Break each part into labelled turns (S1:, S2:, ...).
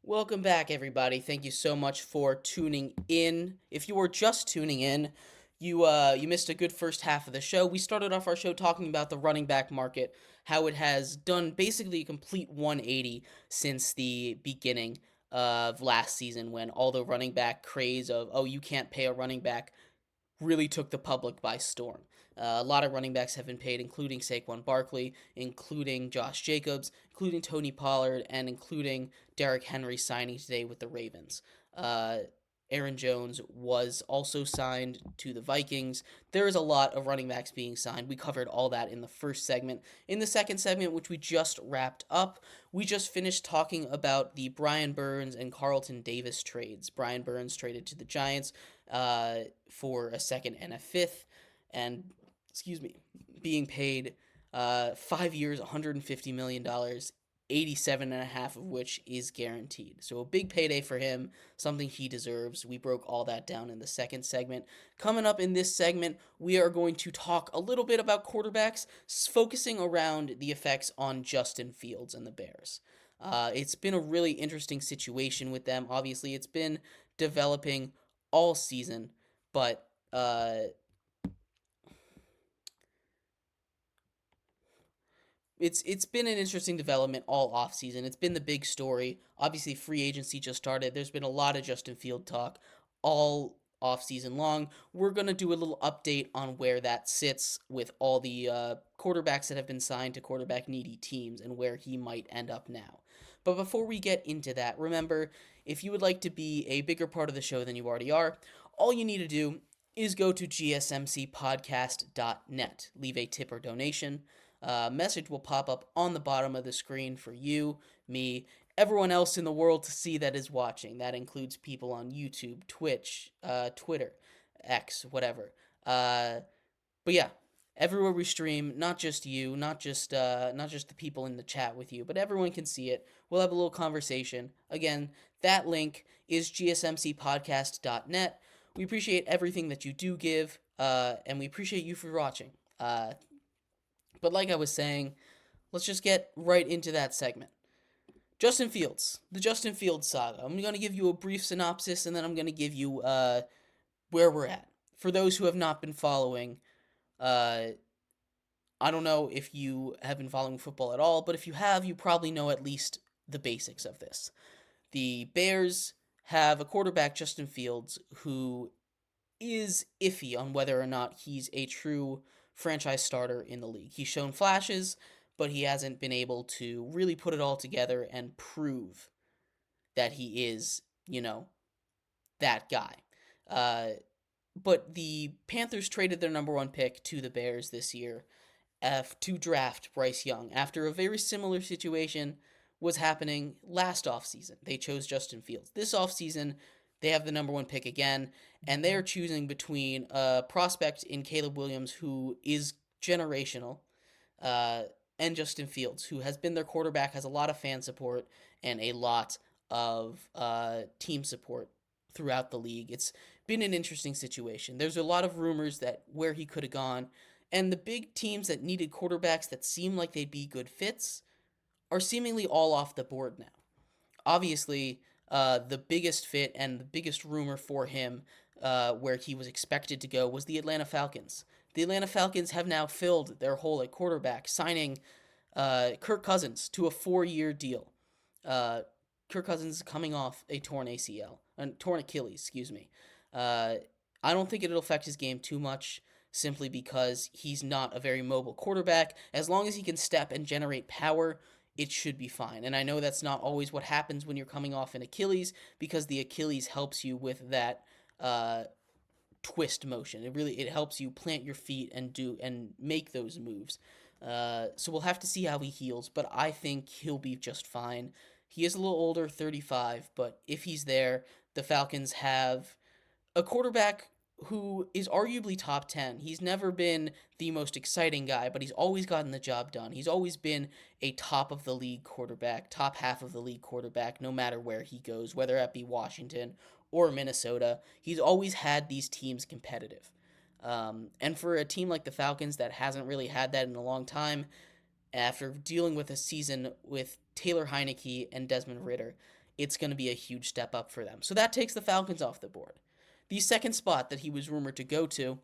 S1: Welcome back, everybody. Thank you so much for tuning in. If you were just tuning in, you missed a good first half of the show. We started off our show talking about the running back market, how it has done basically a complete 180 since the beginning of last season, when all the running back craze of you can't pay a running back really took the public by storm. A lot of running backs have been paid, including Saquon Barkley, including Josh Jacobs, including Tony Pollard, and including Derrick Henry signing today with the Ravens. Uh, Aaron Jones was also signed to the Vikings. There is a lot of running backs being signed. We covered all that in the first segment. In the second segment, which we just wrapped up, we just finished talking about the Brian Burns and Carlton Davis trades. Brian Burns traded to the Giants for a second and a fifth, and being paid 5 years, $150 million, 87 and a half of which is guaranteed. So a big payday for him, something he deserves. We broke all that down in the second segment. Coming up in this segment, we are going to talk a little bit about quarterbacks, focusing around the effects on Justin Fields and the Bears. It's been a really interesting situation with them. Obviously, it's been developing all season, but it's been an interesting development all offseason. It's been the big story. Obviously, free agency just started. There's been a lot of Justin Field talk all offseason long. We're going to do a little update on where that sits with all the quarterbacks that have been signed to quarterback needy teams and where he might end up now. But before we get into that, remember, if you would like to be a bigger part of the show than you already are, all you need to do is go to gsmcpodcast.net. Leave a tip or donation. Message will pop up on the bottom of the screen for you, me, everyone else in the world to see that is watching. That includes people on YouTube, Twitch, Twitter, X, whatever. But yeah, everywhere we stream, not just you, not just the people in the chat with you, but everyone can see it. We'll have a little conversation. Again, that link is gsmcpodcast.net. We appreciate everything that you do give, and we appreciate you for watching. But like I was saying, let's just get right into that segment. Justin Fields, the Justin Fields saga. I'm going to give you a brief synopsis, and then I'm going to give you where we're at. For those who have not been following, I don't know if you have been following football at all, but if you have, you probably know at least the basics of this. The Bears have a quarterback, Justin Fields, who is iffy on whether or not he's a true franchise starter in the league. He's shown flashes, but he hasn't been able to really put it all together and prove that he is, that guy. But the Panthers traded their number one pick to the Bears this year to draft Bryce Young after a very similar situation was happening last offseason. They chose Justin Fields. This offseason, they have the number one pick again, and they are choosing between a prospect in Caleb Williams, who is generational, and Justin Fields, who has been their quarterback, has a lot of fan support and a lot of team support throughout the league. It's been an interesting situation. There's a lot of rumors that where he could have gone, and the big teams that needed quarterbacks that seem like they'd be good fits are seemingly all off the board now. Obviously, the biggest fit and the biggest rumor for him, where he was expected to go, was the Atlanta Falcons. The Atlanta Falcons have now filled their hole at quarterback, signing Kirk Cousins to a 4-year deal. Kirk Cousins is coming off a torn torn Achilles, excuse me. I don't think it'll affect his game too much, simply because he's not a very mobile quarterback. As long as he can step and generate power, it should be fine. And I know that's not always what happens when you're coming off an Achilles, because the Achilles helps you with that twist motion. It helps you plant your feet and make those moves. So we'll have to see how he heals, but I think he'll be just fine. He is a little older, 35, but if he's there, the Falcons have a quarterback who is arguably top 10. He's never been the most exciting guy, but he's always gotten the job done. He's always been a top of the league quarterback, top half of the league quarterback, no matter where he goes, whether that be Washington or Minnesota. He's always had these teams competitive. And for a team like the Falcons that hasn't really had that in a long time, after dealing with a season with Taylor Heineke and Desmond Ritter, it's going to be a huge step up for them. So that takes the Falcons off the board. The second spot that he was rumored to go to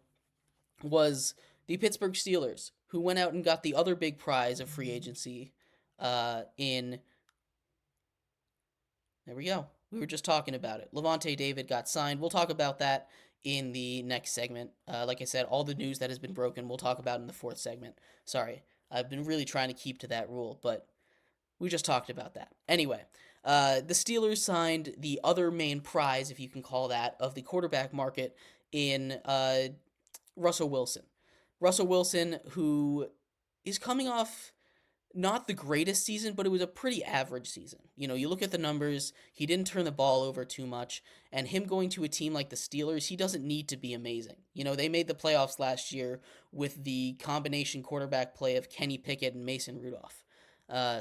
S1: was the Pittsburgh Steelers, who went out and got the other big prize of free agency in. There we go. We were just talking about it. Levante David got signed. We'll talk about that in the next segment. Like I said, all the news that has been broken, we'll talk about in the fourth segment. Sorry, I've been really trying to keep to that rule, but we just talked about that. Anyway, the Steelers signed the other main prize, if you can call that, of the quarterback market in Russell Wilson. Russell Wilson, who is coming off not the greatest season, but it was a pretty average season. You know, you look at the numbers, he didn't turn the ball over too much, and him going to a team like the Steelers, he doesn't need to be amazing. You know, they made the playoffs last year with the combination quarterback play of Kenny Pickett and Mason Rudolph.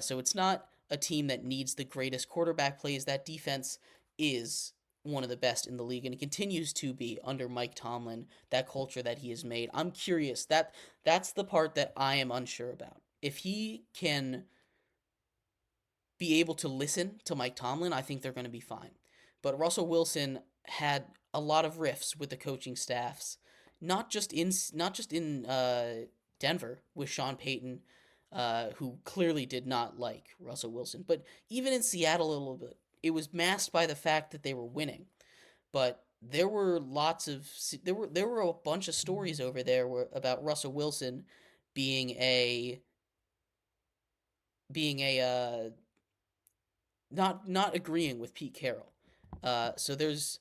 S1: So it's not a team that needs the greatest quarterback plays. That defense is one of the best in the league, and it continues to be under Mike Tomlin, that culture that he has made. I'm curious. That's the part that I am unsure about. If he can be able to listen to Mike Tomlin, I think they're going to be fine. But Russell Wilson had a lot of rifts with the coaching staffs, not just in Denver with Sean Payton, who clearly did not like Russell Wilson, but even in Seattle a little bit. It was masked by the fact that they were winning, but there were a bunch of stories over there about Russell Wilson being a not agreeing with Pete Carroll. So there's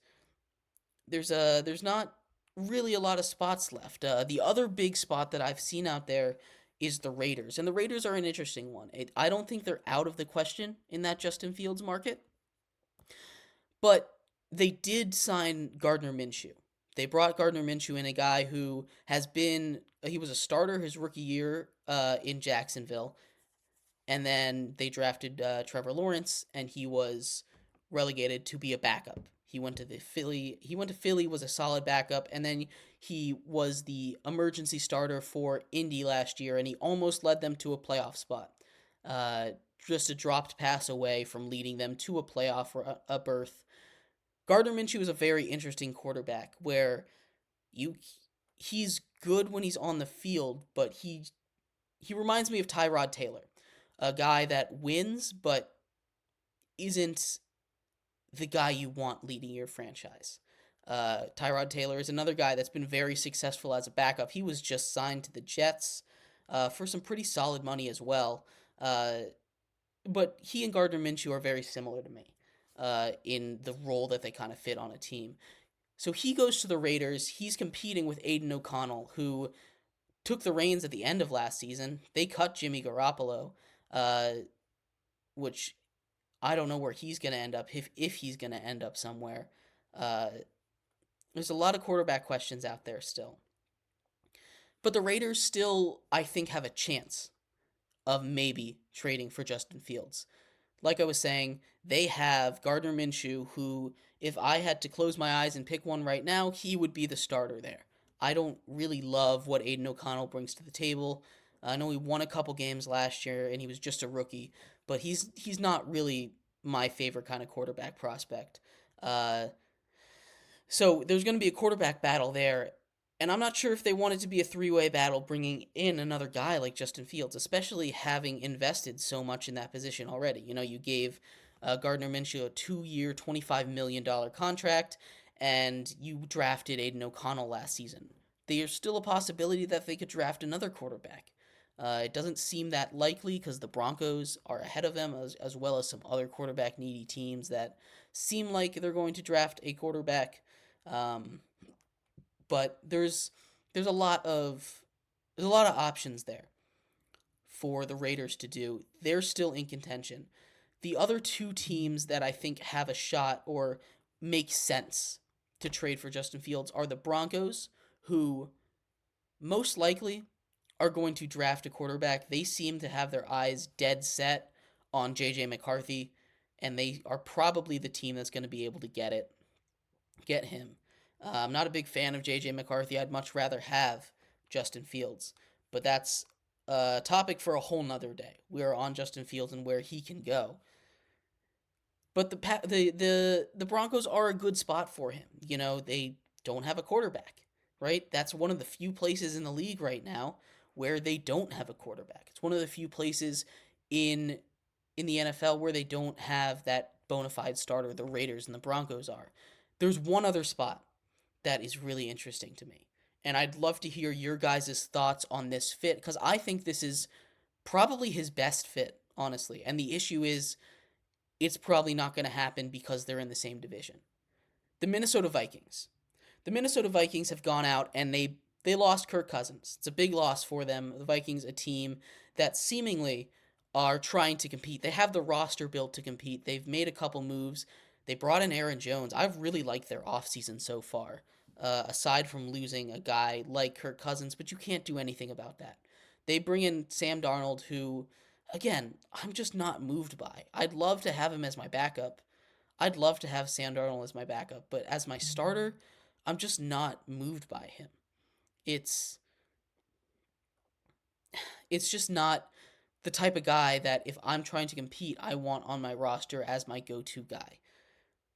S1: not really a lot of spots left. The other big spot that I've seen out there is the Raiders, and the Raiders are an interesting one. I don't think they're out of the question in that Justin Fields market, but they did sign Gardner Minshew. They brought Gardner Minshew in, a guy who he was a starter his rookie year in Jacksonville, and then they drafted Trevor Lawrence, and he was relegated to be a backup. He went to Philly, was a solid backup, and then he was the emergency starter for Indy last year, and he almost led them to a playoff spot. Just a dropped pass away from leading them to a playoff or a berth. Gardner Minshew is a very interesting quarterback where he's good when he's on the field, but he reminds me of Tyrod Taylor, a guy that wins but isn't the guy you want leading your franchise. Tyrod Taylor is another guy that's been very successful as a backup. He was just signed to the Jets for some pretty solid money as well. But he and Gardner Minshew are very similar to me in the role that they kind of fit on a team. So he goes to the Raiders. He's competing with Aiden O'Connell, who took the reins at the end of last season. They cut Jimmy Garoppolo, which I don't know where he's going to end up, if he's going to end up somewhere. There's a lot of quarterback questions out there still. But the Raiders still, I think, have a chance of maybe trading for Justin Fields. Like I was saying, they have Gardner Minshew, who, if I had to close my eyes and pick one right now, he would be the starter there. I don't really love what Aiden O'Connell brings to the table. I know he won a couple games last year, and he was just a rookie, but he's not really my favorite kind of quarterback prospect. So there's going to be a quarterback battle there, and I'm not sure if they want it to be a three-way battle bringing in another guy like Justin Fields, especially having invested so much in that position already. You know, you gave Gardner Minshew a 2-year, $25 million contract, and you drafted Aiden O'Connell last season. There's still a possibility that they could draft another quarterback. It doesn't seem that likely because the Broncos are ahead of them, as well as some other quarterback-needy teams that seem like they're going to draft a quarterback. But there's a lot of options there for the Raiders to do. They're still in contention. The other two teams that I think have a shot or make sense to trade for Justin Fields are the Broncos, who most likely are going to draft a quarterback. They seem to have their eyes dead set on J.J. McCarthy, and they are probably the team that's going to be able to get him. I'm not a big fan of J.J. McCarthy. I'd much rather have Justin Fields, but that's a topic for a whole nother day. We are on Justin Fields and where he can go. But the Broncos are a good spot for him. They don't have a quarterback, right? That's one of the few places in the league right now where they don't have a quarterback. It's one of the few places in in the NFL where they don't have that bona fide starter. The Raiders and the Broncos are. There's one other spot that is really interesting to me. And I'd love to hear your guys' thoughts on this fit because I think this is probably his best fit, honestly. And the issue is it's probably not going to happen because they're in the same division. The Minnesota Vikings. The Minnesota Vikings have gone out and they lost Kirk Cousins. It's a big loss for them. The Vikings, a team that seemingly are trying to compete. They have the roster built to compete. They've made a couple moves. They brought in Aaron Jones. I've really liked their offseason so far, aside from losing a guy like Kirk Cousins, but you can't do anything about that. They bring in Sam Darnold, who, again, I'm just not moved by. I'd love to have him as my backup. I'd love to have Sam Darnold as my backup, but as my starter, I'm just not moved by him. It's it's just not the type of guy that if I'm trying to compete, I want on my roster as my go-to guy.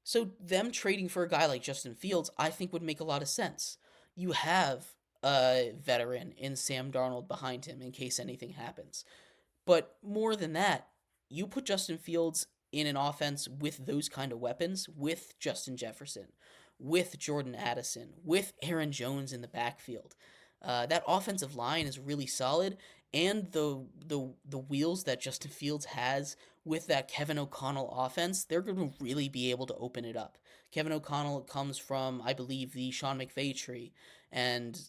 S1: So them trading for a guy like Justin Fields, I think would make a lot of sense. You have a veteran in Sam Darnold behind him in case anything happens. But more than that, you put Justin Fields in an offense with those kind of weapons, with Justin Jefferson, with Jordan Addison, with Aaron Jones in the backfield. That offensive line is really solid, and the wheels that Justin Fields has with that Kevin O'Connell offense, they're going to really be able to open it up. Kevin O'Connell comes from, I believe, the Sean McVay tree, and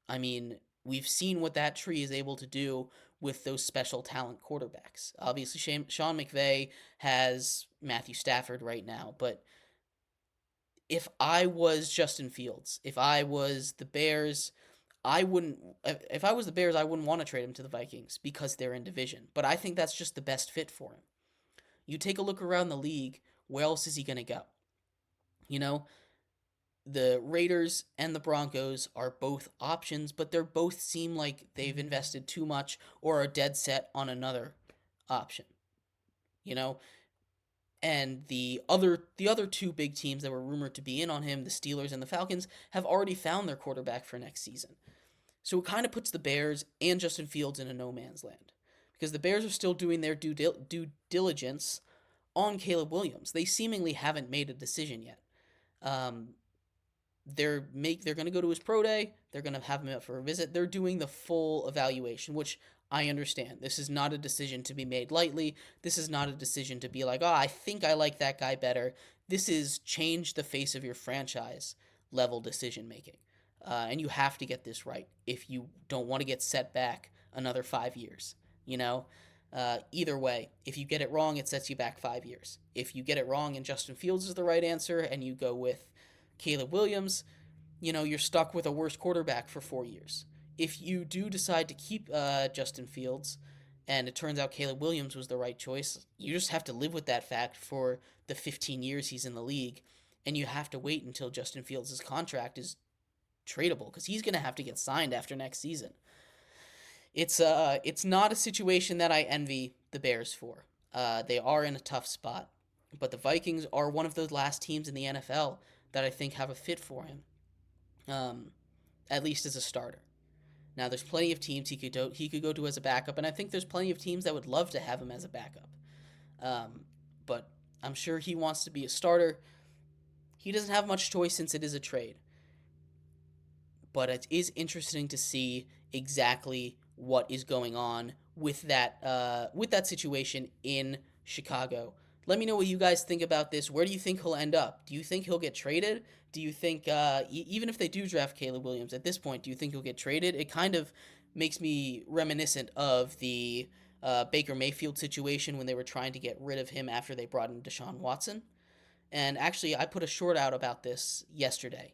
S1: I mean, we've seen what that tree is able to do with those special talent quarterbacks. Obviously, Sean McVay has Matthew Stafford right now, but if I was Justin Fields, if I was the Bears, I wouldn't. If I was the Bears, I wouldn't want to trade him to the Vikings because they're in division. But I think that's just the best fit for him. You take a look around the league. Where else is he going to go? You know, the Raiders and the Broncos are both options, but they're both seem like they've invested too much or are dead set on another option. You know, and the other two big teams that were rumored to be in on him, the Steelers and the Falcons, have already found their quarterback for next season. So it kind of puts the Bears and Justin Fields in a no man's land because the Bears are still doing their due diligence on Caleb Williams. They seemingly haven't made a decision yet. Um, they're going to go to his pro day. They're going to have him up for a visit. They're doing the full evaluation, which I understand. This is not a decision to be made lightly. This is not a decision to be like, oh, I think I like that guy better. This is change the face of your franchise level decision making. And you have to get this right if you don't want to get set back another 5 years. You know, either way, if you get it wrong, it sets you back 5 years. If you get it wrong and Justin Fields is the right answer and you go with Caleb Williams, you're stuck with a worse quarterback for 4 years. If you do decide to keep Justin Fields and it turns out Caleb Williams was the right choice, you just have to live with that fact for the 15 years he's in the league, and you have to wait until Justin Fields' contract is tradable because he's going to have to get signed after next season. It's not a situation that I envy the Bears for. They are in a tough spot, but the Vikings are one of the last teams in the NFL that I think have a fit for him, at least as a starter. Now, there's plenty of teams he could go to as a backup, and I think there's plenty of teams that would love to have him as a backup. But I'm sure he wants to be a starter. He doesn't have much choice since it is a trade. But it is interesting to see exactly what is going on with that situation in Chicago. Let me know what you guys think about this. Where do you think he'll end up? Do you think he'll get traded? Do you think, even if they do draft Caleb Williams at this point, do you think he'll get traded? It kind of makes me reminiscent of the Baker Mayfield situation when they were trying to get rid of him after they brought in Deshaun Watson. And actually, I put a short out about this yesterday.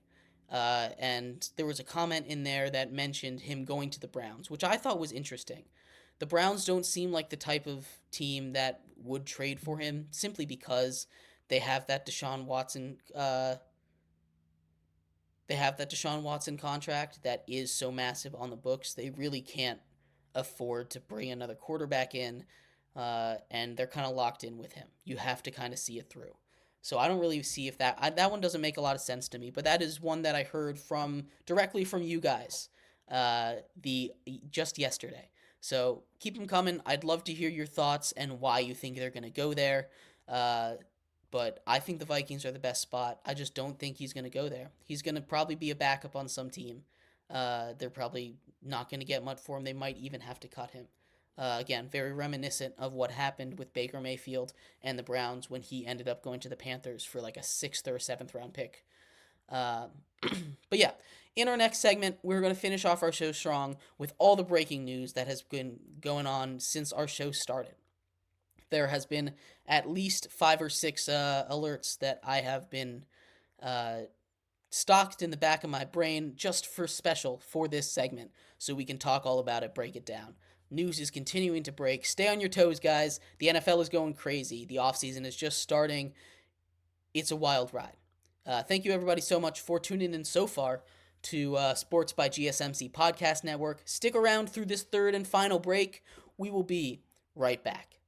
S1: And there was a comment in there that mentioned him going to the Browns, which I thought was interesting. The Browns don't seem like the type of team that would trade for him simply because they have that Deshaun Watson contract that is so massive on the books. They really can't afford to bring another quarterback in. and they're kind of locked in with him. You have to kind of see it through. So I don't really see if that one doesn't make a lot of sense to me, but that is one that I heard from directly from you guys, the just yesterday. So keep them coming. I'd love to hear your thoughts and why you think they're gonna go there. Uh, but I think the Vikings are the best spot. I just don't think he's gonna go there. He's gonna probably be a backup on some team. They're probably not gonna get much for him. They might even have to cut him. Again, very reminiscent of what happened with Baker Mayfield and the Browns when he ended up going to the Panthers for like a 6th or 7th round pick. Uh, but yeah, in our next segment, we're going to finish off our show strong with all the breaking news that has been going on since our show started. There has been at least 5 or 6 alerts that I have been uh, stocked in the back of my brain just for special for this segment so we can talk all about it, break it down. News is continuing to break. Stay on your toes, guys. The NFL is going crazy. The offseason is just starting. It's a wild ride. Thank you, everybody, so much for tuning in so far to Sports by GSMC Podcast Network. Stick around through this third and final break. We will be right back.